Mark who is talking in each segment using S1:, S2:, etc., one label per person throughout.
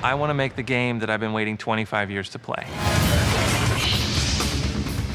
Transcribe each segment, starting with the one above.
S1: I want to make the game that I've been waiting 25 years to play.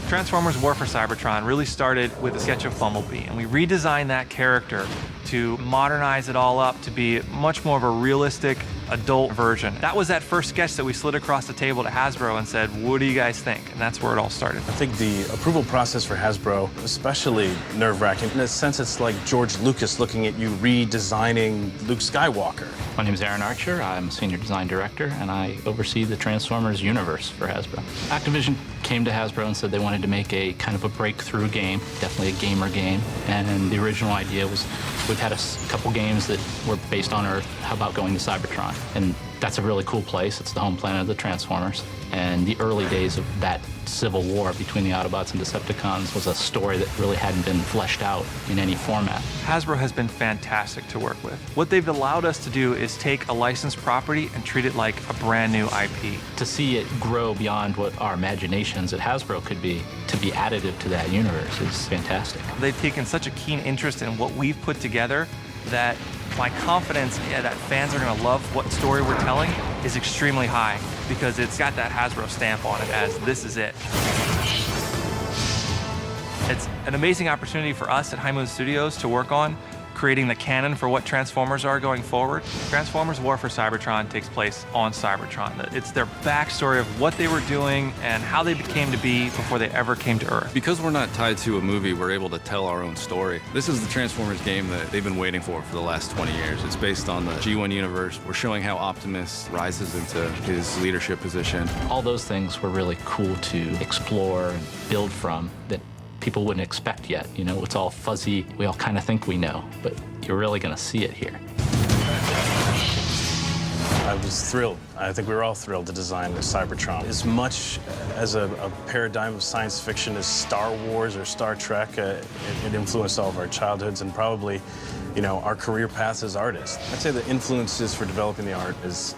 S1: Transformers War for Cybertron really started with a sketch of Bumblebee, and we redesigned that character to modernize it all up to be much more of a realistic adult version. That was that first sketch that we slid across the table to Hasbro and said, what do you guys think? And that's where it all started.
S2: I think the approval process for Hasbro, especially nerve-wracking. In a sense, it's like George Lucas looking at you redesigning Luke Skywalker.
S3: My name is Aaron Archer. I'm Senior Design Director, and I oversee the Transformers universe for Hasbro. Activision came to Hasbro and said they wanted to make a kind of a breakthrough game, definitely a gamer game. And the original idea was, we've had a couple games that were based on Earth. How about going to Cybertron? And that's a really cool place. It's the home planet of the Transformers. And the early days of that civil war between the Autobots and Decepticons was a story that really hadn't been fleshed out in any format.
S1: Hasbro has been fantastic to work with. What they've allowed us to do is take a licensed property and treat it like a brand new IP.
S3: To see it grow beyond what our imaginations at Hasbro could be, to be additive to that universe is fantastic.
S1: They've taken such a keen interest in what we've put together that my confidence that fans are going to love what story we're telling is extremely high, because it's got that Hasbro stamp on it as this is it. It's an amazing opportunity for us at High Moon Studios to work on creating the canon for what Transformers are going forward. Transformers War for Cybertron takes place on Cybertron. It's their backstory of what they were doing and how they became to be before they ever came to Earth.
S4: Because we're not tied to a movie, we're able to tell our own story. This is the Transformers game that they've been waiting for the last 20 years. It's based on the G1 universe. We're showing how Optimus rises into his leadership position.
S3: All those things were really cool to explore and build from that people wouldn't expect yet. You know, it's all fuzzy. We all kind of think we know, but you're really going to see it here.
S2: I was thrilled. I think we were all thrilled to design the Cybertron. As much as a paradigm of science fiction as Star Wars or Star Trek, it influenced all of our childhoods and probably, you know, our career paths as artists. I'd say the influences for developing the art is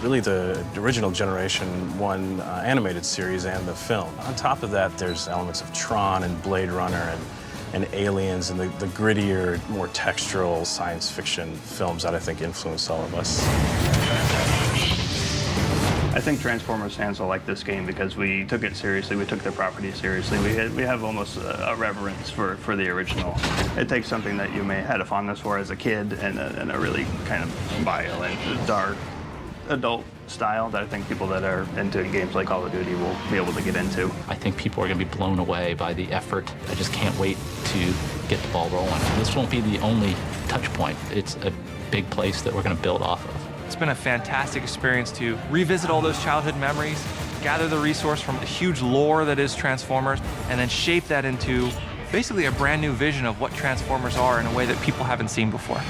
S2: really the original Generation 1 animated series and the film. On top of that, there's elements of Tron and Blade Runner and Aliens and the grittier, more textural science fiction films that I think influenced all of us.
S5: I think Transformers fans will like this game because we took it seriously, we took the property seriously. We have almost a reverence for the original. It takes something that you may have had a fondness for as a kid and a really kind of violent, dark, adult style that I think people that are into games like Call of Duty will be able to get into.
S3: I think people are going to be blown away by the effort. I just can't wait to get the ball rolling. This won't be the only touch point. It's a big place that we're going to build off of.
S1: It's been a fantastic experience to revisit all those childhood memories, gather the resource from the huge lore that is Transformers, and then shape that into basically a brand new vision of what Transformers are in a way that people haven't seen before.